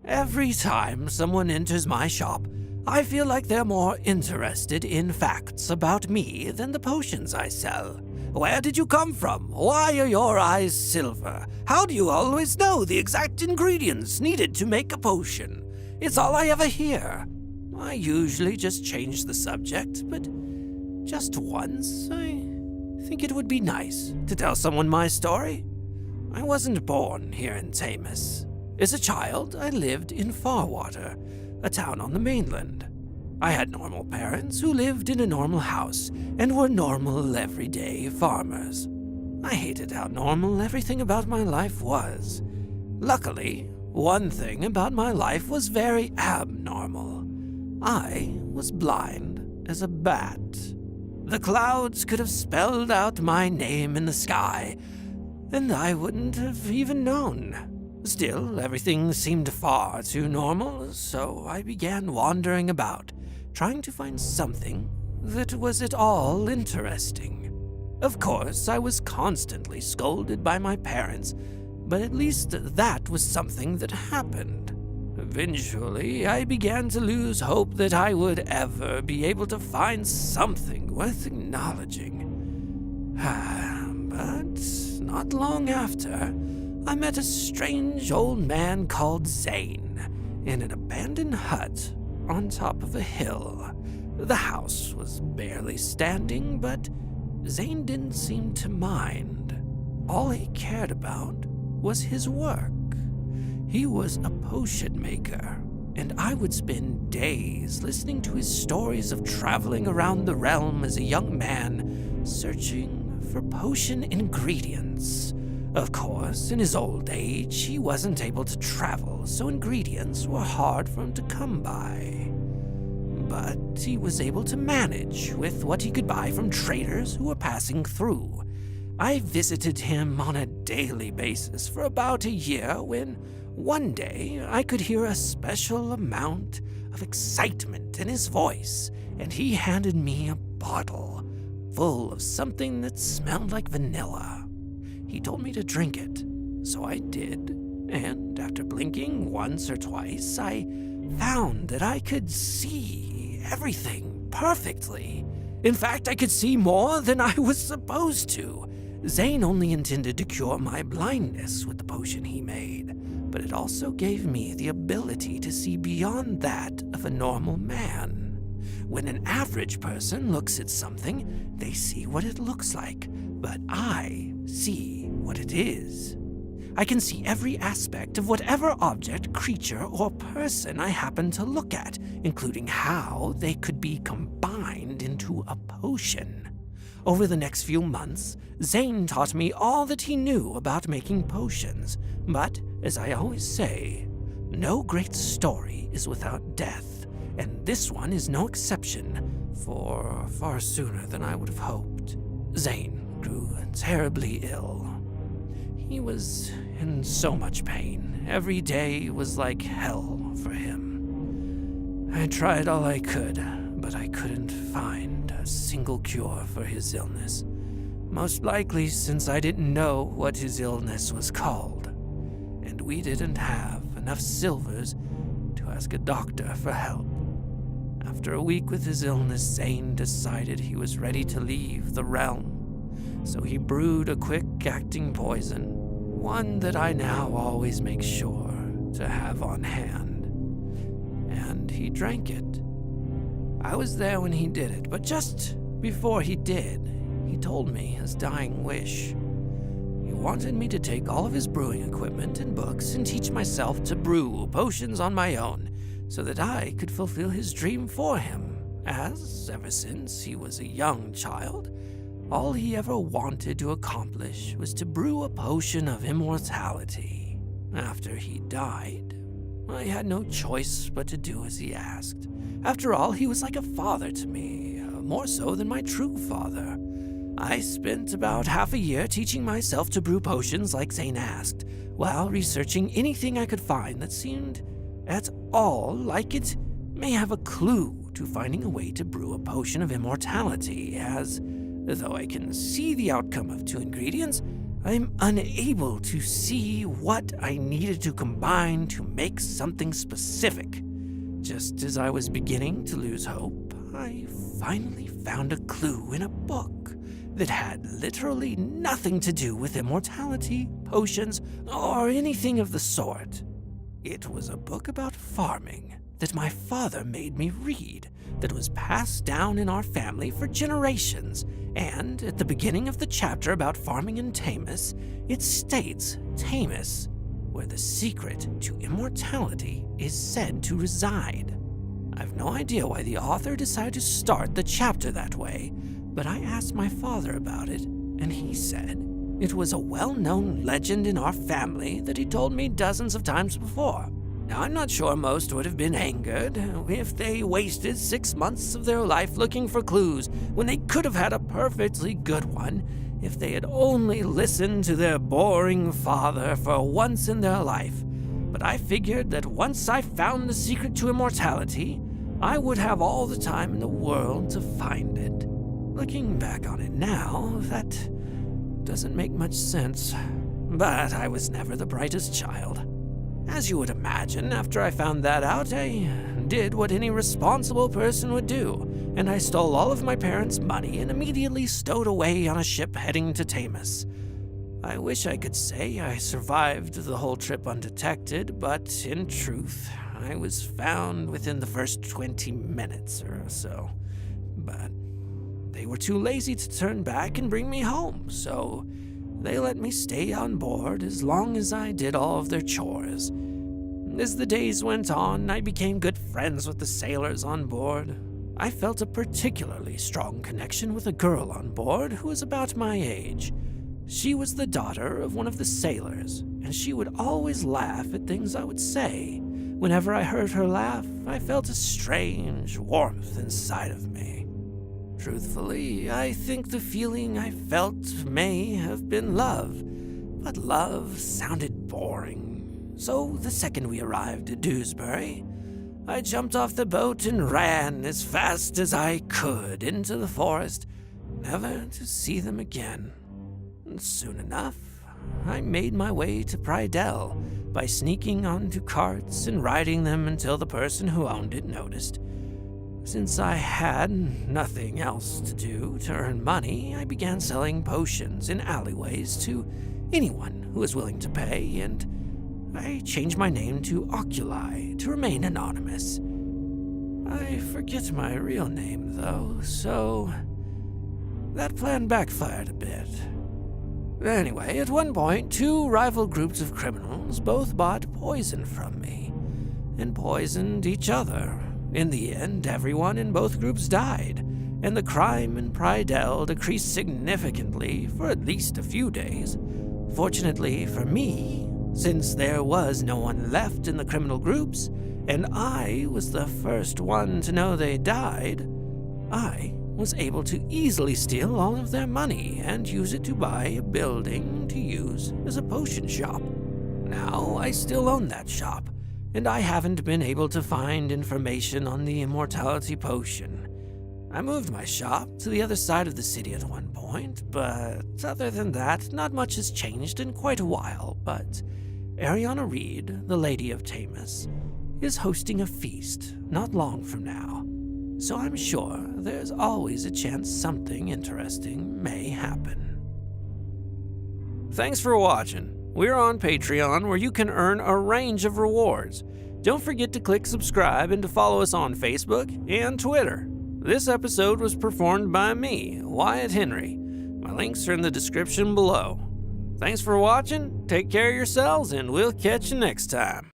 Every time someone enters my shop, I feel like they're more interested in facts about me than the potions I sell. Where did you come from? Why are your eyes silver? How do you always know the exact ingredients needed to make a potion? It's all I ever hear. I usually just change the subject, but just once, I think it would be nice to tell someone my story. I wasn't born here in Tamus. As a child, I lived in Farwater, a town on the mainland. I had normal parents who lived in a normal house and were normal everyday farmers. I hated how normal everything about my life was. Luckily, one thing about my life was very abnormal. I was blind as a bat. The clouds could have spelled out my name in the sky, and I wouldn't have even known. Still, everything seemed far too normal, so I began wandering about, trying to find something that was at all interesting. Of course, I was constantly scolded by my parents, but at least that was something that happened. Eventually, I began to lose hope that I would ever be able to find something worth acknowledging. But not long after, I met a strange old man called Zane in an abandoned hut on top of a hill. The house was barely standing, but Zane didn't seem to mind. All he cared about was his work. He was a potion maker, and I would spend days listening to his stories of traveling around the realm as a young man, searching for potion ingredients. Of course, in his old age, he wasn't able to travel, so ingredients were hard for him to come by. But he was able to manage with what he could buy from traders who were passing through. I visited him on a daily basis for about a year when, one day, I could hear a special amount of excitement in his voice, and he handed me a bottle full of something that smelled like vanilla. He told me to drink it, so I did, and after blinking once or twice, I found that I could see everything perfectly. In fact, I could see more than I was supposed to. Zane only intended to cure my blindness with the potion he made, but it also gave me the ability to see beyond that of a normal man. When an average person looks at something, they see what it looks like, but I see what it is. I can see every aspect of whatever object, creature, or person I happen to look at, including how they could be combined into a potion. Over the next few months, Zane taught me all that he knew about making potions, but, as I always say, no great story is without death, and this one is no exception, for far sooner than I would have hoped. Zane grew terribly ill. He was in so much pain. Every day was like hell for him. I tried all I could, but I couldn't find a single cure for his illness. Most likely since I didn't know what his illness was called, and we didn't have enough silvers to ask a doctor for help. After a week with his illness, Zane decided he was ready to leave the realm. So he brewed a quick-acting poison, one that I now always make sure to have on hand. And he drank it. I was there when he did it, but just before he did, he told me his dying wish. He wanted me to take all of his brewing equipment and books and teach myself to brew potions on my own, so that I could fulfill his dream for him, as, ever since he was a young child, all he ever wanted to accomplish was to brew a potion of immortality. After he died, I had no choice but to do as he asked. After all, he was like a father to me, more so than my true father. I spent about half a year teaching myself to brew potions like Zane asked, while researching anything I could find that seemed at all like it may have a clue to finding a way to brew a potion of immortality, as, though I can see the outcome of two ingredients, I'm unable to see what I needed to combine to make something specific. Just as I was beginning to lose hope, I finally found a clue in a book that had literally nothing to do with immortality, potions, or anything of the sort. It was a book about farming that my father made me read, that was passed down in our family for generations, and at the beginning of the chapter about farming in Tamus, it states Tamus, where the secret to immortality is said to reside. I've no idea why the author decided to start the chapter that way, but I asked my father about it, and he said it was a well-known legend in our family that he told me dozens of times before. Now, I'm not sure most would have been angered if they wasted 6 months of their life looking for clues when they could have had a perfectly good one if they had only listened to their boring father for once in their life. But I figured that once I found the secret to immortality, I would have all the time in the world to find it. Looking back on it now, that doesn't make much sense. But I was never the brightest child. As you would imagine, after I found that out, I did what any responsible person would do, and I stole all of my parents' money and immediately stowed away on a ship heading to Tamus. I wish I could say I survived the whole trip undetected, but in truth, I was found within the first 20 minutes or so. But they were too lazy to turn back and bring me home, so they let me stay on board as long as I did all of their chores. As the days went on, I became good friends with the sailors on board. I felt a particularly strong connection with a girl on board who was about my age. She was the daughter of one of the sailors, and she would always laugh at things I would say. Whenever I heard her laugh, I felt a strange warmth inside of me. Truthfully, I think the feeling I felt may have been love, but love sounded boring. So the second we arrived at Dewsbury, I jumped off the boat and ran as fast as I could into the forest, never to see them again. And soon enough, I made my way to Prydell by sneaking onto carts and riding them until the person who owned it noticed. Since I had nothing else to do to earn money, I began selling potions in alleyways to anyone who was willing to pay, and I changed my name to Oculi to remain anonymous. I forget my real name, though, so that plan backfired a bit. Anyway, at one point, 2 rival groups of criminals both bought poison from me and poisoned each other. In the end, everyone in both groups died, and the crime in Prydell decreased significantly for at least a few days. Fortunately for me, since there was no one left in the criminal groups, and I was the first one to know they died, I was able to easily steal all of their money and use it to buy a building to use as a potion shop. Now I still own that shop, and I haven't been able to find information on the immortality potion. I moved my shop to the other side of the city at one point, but other than that, not much has changed in quite a while. But Ariana Reed, the Lady of Tamus, is hosting a feast not long from now, so I'm sure there's always a chance something interesting may happen. Thanks for watching. We're on Patreon, where you can earn a range of rewards. Don't forget to click subscribe and to follow us on Facebook and Twitter. This episode was performed by me, Wyatt Henry. My links are in the description below. Thanks for watching, take care of yourselves, and we'll catch you next time.